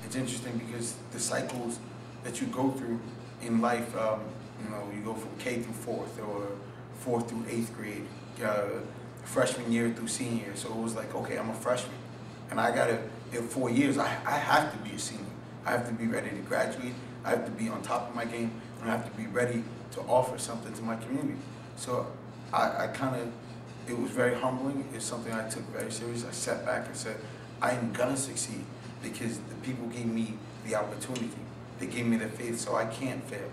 it's interesting because the cycles that you go through in life, you know, you go from K through 4th or 4th through 8th grade, freshman year through senior year. So it was like, okay, I'm a freshman, and I gotta, in 4 years, I have to be a senior. I have to be ready to graduate. I have to be on top of my game, and I have to be ready to offer something to my community. So I kind of, it was very humbling. It's something I took very serious. I sat back and said, I am gonna succeed because the people gave me the opportunity. They gave me the faith, so I can't fail.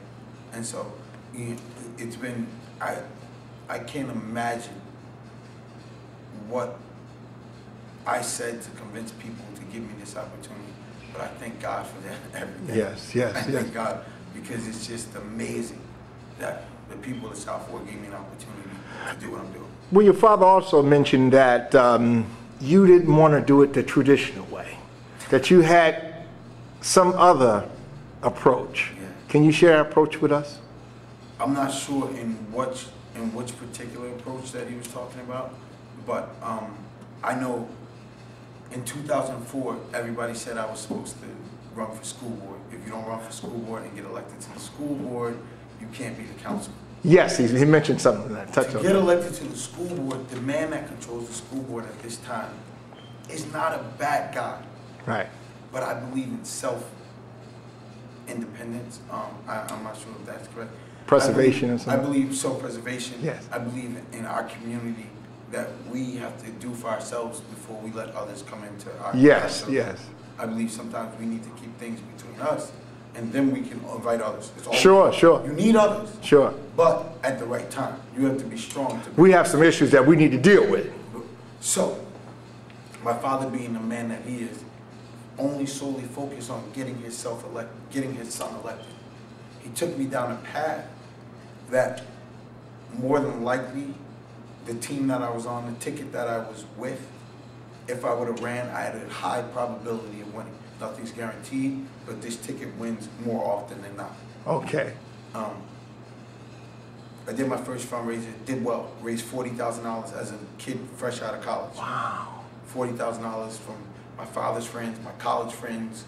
And so it's been, I can't imagine what I said to convince people to give me this opportunity, but I thank God for that every day. Yes, yes, I yes. thank God because it's just amazing that the people of South Fork gave me an opportunity to do what I'm doing. Well, your father also mentioned that you didn't want to do it the traditional way, that you had some other approach. Yeah. Can you share an approach with us? I'm not sure in which particular approach that he was talking about, but I know in 2004, everybody said I was supposed to run for school board. If you don't run for school board and get elected to the school board, you can't be the councilman. Yes, he mentioned something like that. To get elected to the school board, the man that controls the school board at this time is not a bad guy. Right. But I believe in self-independence. I'm not sure if that's correct. Preservation or something? I believe self-preservation. Yes. I believe in our community that we have to do for ourselves before we let others come into our Yes, so yes. I believe sometimes we need to keep things between us, and then we can invite others. It's always, Sure, sure. You need others. Sure. But at the right time. You have to be strong. We have some issues that we need to deal with. So, my father being the man that he is, only solely focused on getting his son elected. He took me down a path that more than likely the team that I was on, the ticket that I was with, if I would have ran, I had a high probability of winning. Nothing's guaranteed, but this ticket wins more often than not. Okay. I did my first fundraiser, did well, raised $40,000 as a kid fresh out of college. Wow. $40,000 from my father's friends, my college friends,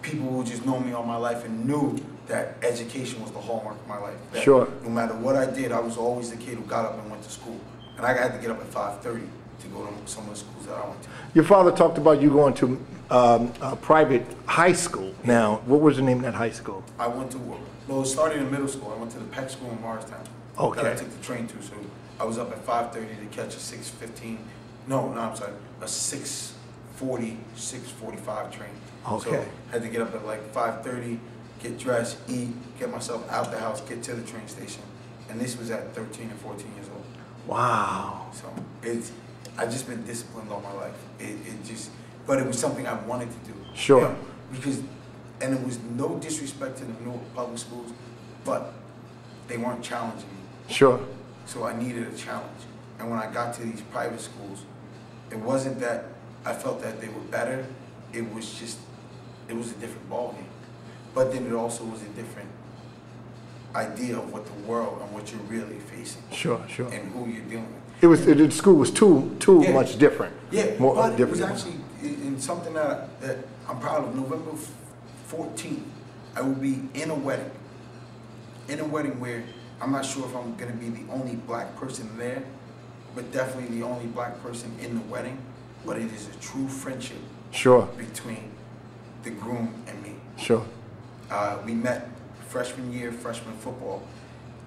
people who just know me all my life and knew that education was the hallmark of my life. That Sure. No matter what I did, I was always the kid who got up and went to school. And I had to get up at 5:30 to go to some of the schools that I went to. Your father talked about you going to a private high school. Now, what was the name of that high school? I went to, well, it started in middle school. I went to the Peck School in Morristown. Okay. That I took the train to, so I was up at 5:30 to catch a 6:15, I'm sorry, a 6:40, 6:45 train. Okay. So I had to get up at like 5:30, get dressed, eat, get myself out the house, get to the train station. And this was at 13 and 14 years old. Wow. So I've just been disciplined all my life. But it was something I wanted to do. Sure. You know, because, and it was no disrespect to the Newark public schools, but they weren't challenging me. Sure. So I needed a challenge. And when I got to these private schools, it wasn't that I felt that they were better. It was just, it was a different ballgame. But then it also was a different idea of what the world and what you're really facing. Sure, sure. And who you're dealing with. The school was too Yeah. much different. Yeah, More but it different. was actually in something that I'm proud of. November 14th, I will be in a wedding. In a wedding where I'm not sure if I'm going to be the only black person there, but definitely the only black person in the wedding. But it is a true friendship. Sure. Between the groom and me. Sure. We met freshman year, freshman football,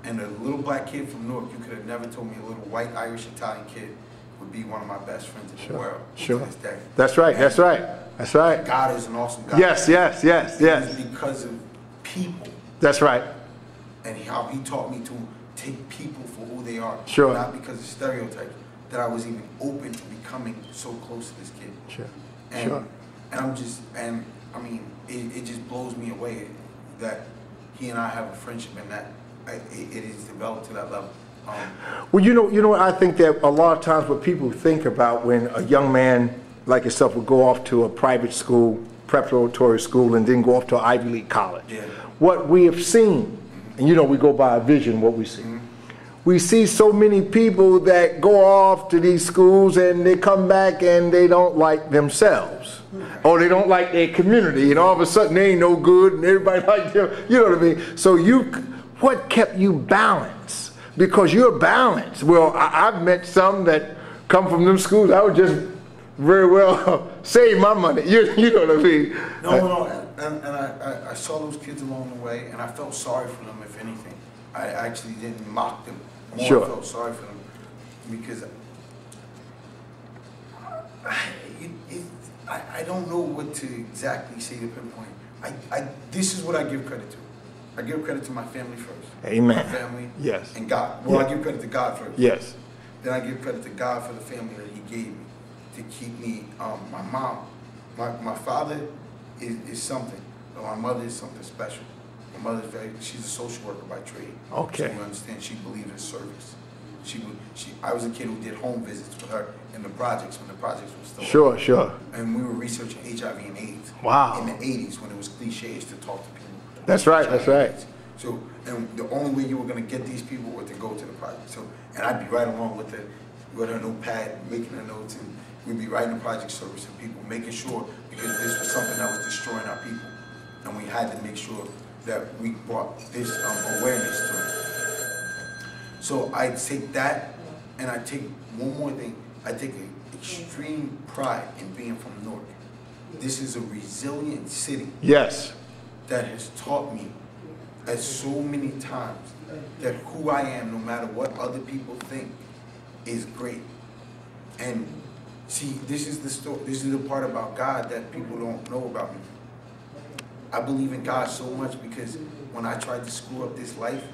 and a little black kid from Newark, you could have never told me a little white Irish Italian kid would be one of my best friends in the world Sure. to this day. That's right, that's right, that's right. God is an awesome God. Yes, yes, yes, yes. It is because of people. That's right. And how he taught me to take people for who they are. Sure. Not because of stereotypes, that I was even open to becoming so close to this kid. Sure. And, Sure. and I mean, it just blows me away that he and I have a friendship and that it is developed to that level. Well, you know, I think that a lot of times what people think about when a young man like yourself would go off to a private school, preparatory school, and then go off to an Ivy League college. Yeah. What we have seen, and you know, we go by a vision, what we see. we see so many people that go off to these schools and they come back and they don't like themselves. Or they don't like their community, and all of a sudden they ain't no good and everybody like them, you know what I mean? So what kept you balanced? Because you're balanced. Well, I've met some that come from them schools, I would just very well save my money, you know what I mean? No, and I saw those kids along the way, and I felt sorry for them, if anything. I actually didn't mock them. More Sure. I felt sorry for them, because I don't know what to exactly say to pinpoint. This is what I give credit to. I give credit to my family first. Amen. My family. Yes. And God. Well, Yeah. I give credit to God first. Yes. Then I give credit to God for the family that He gave me to keep me. My mom, my father is something, but my mother is something special. My mother's she's a social worker by trade. Okay. So you understand, she believed in service. I was a kid who did home visits with her in the projects when the projects were still Sure, open. sure. And we were researching HIV and AIDS. Wow. In the 80s when it was cliches to talk to people. That's right, that's right. So, and the only way you were going to get these people was to go to the project. So, and I'd be right along with her notepad, making the notes, and we'd be writing the project service to people, making sure, because this was something that was destroying our people. And we had to make sure that we brought this awareness to it. So I take that, and I take one more thing. I take an extreme pride in being from Newark. This is a resilient city. Yes. That has taught me as so many times that who I am, no matter what other people think, is great. And see, this is the story. This is the part about God that people don't know about me. I believe in God so much because when I tried to screw up this life,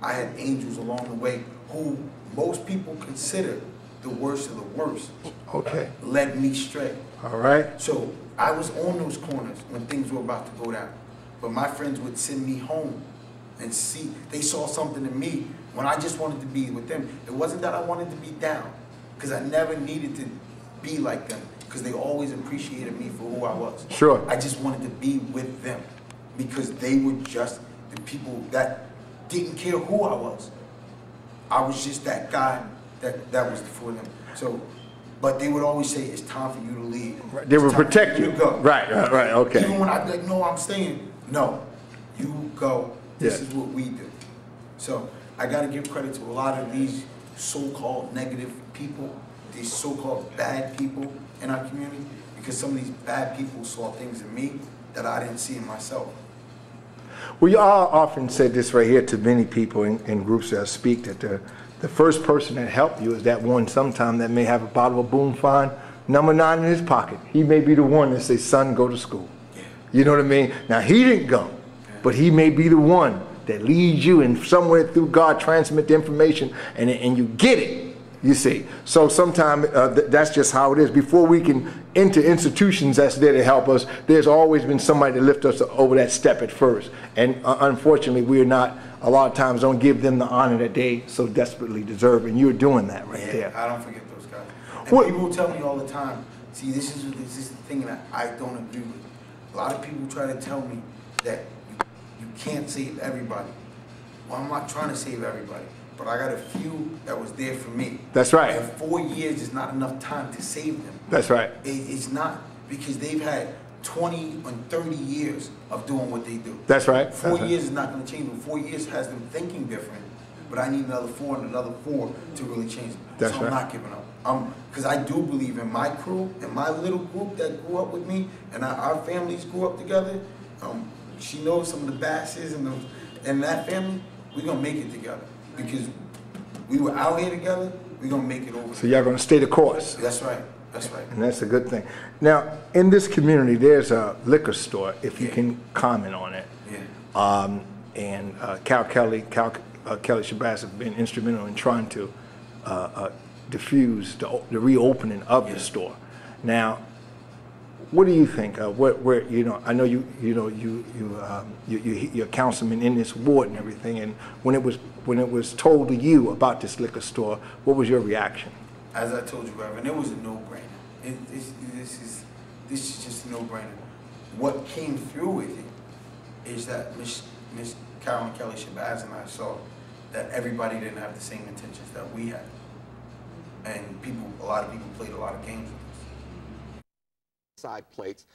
I had angels along the way who most people consider the worst of the worst. Okay. Led me straight. All right. So I was on those corners when things were about to go down. But my friends would send me home and see, they saw something in me when I just wanted to be with them. It wasn't that I wanted to be down, because I never needed to be like them, because they always appreciated me for who I was. Sure. I just wanted to be with them because they were just the people that didn't care who I was. I was just that guy that was for them. So, but they would always say, it's time for you to leave. Right. They would protect you. Go. Right, okay. Even when I'd be like, no, I'm staying. No, you go. This Yes. is what we do. So I got to give credit to a lot of these so-called negative people, these so-called bad people in our community, because some of these bad people saw things in me that I didn't see in myself. Well, you all often said this right here to many people in groups that I speak, that the first person that helped you is that one sometime that may have a bottle of Boom Fine number 9 in his pocket. He may be the one that says, son, go to school. Yeah. You know what I mean? Now, he didn't go, but he may be the one that leads you and somewhere through God transmit the information and you get it. You see, so sometimes that's just how it is. Before we can enter institutions that's there to help us, there's always been somebody to lift us over that step at first. And unfortunately, we're not, a lot of times, don't give them the honor that they so desperately deserve. And you're doing that right there. I don't forget those guys. And people tell me all the time, see, this is the thing that I don't agree with. A lot of people try to tell me that you can't save everybody. Well, I'm not trying to save everybody. But I got a few that was there for me. That's right. And 4 years is not enough time to save them. That's right. It's not, because they've had 20 and 30 years of doing what they do. That's right. 4 years is not going to change them. 4 years has them thinking different. But I need another 4 and another 4 to really change them. That's so right. I'm not giving up. Because I do believe in my crew and my little group that grew up with me, and our families grew up together. She knows some of the Basses and that family. We're going to make it together. Because we were out here together, we're going to make it over. So y'all going to stay the course. That's right. That's right. And that's a good thing. Now, in this community, there's a liquor store, if you can comment on it. Yeah. And Kelly Shabazz has been instrumental in trying to diffuse the reopening of the store. Now, what do you think? Where you know, I know you're a councilman in this ward and everything. And when it was told to you about this liquor store, what was your reaction? As I told you, Reverend, it was a no-brainer. This is just a no-brainer. What came through with it is that Miss Carolyn K Shabazz and I saw that everybody didn't have the same intentions that we had. And a lot of people played a lot of games with us. Side plates.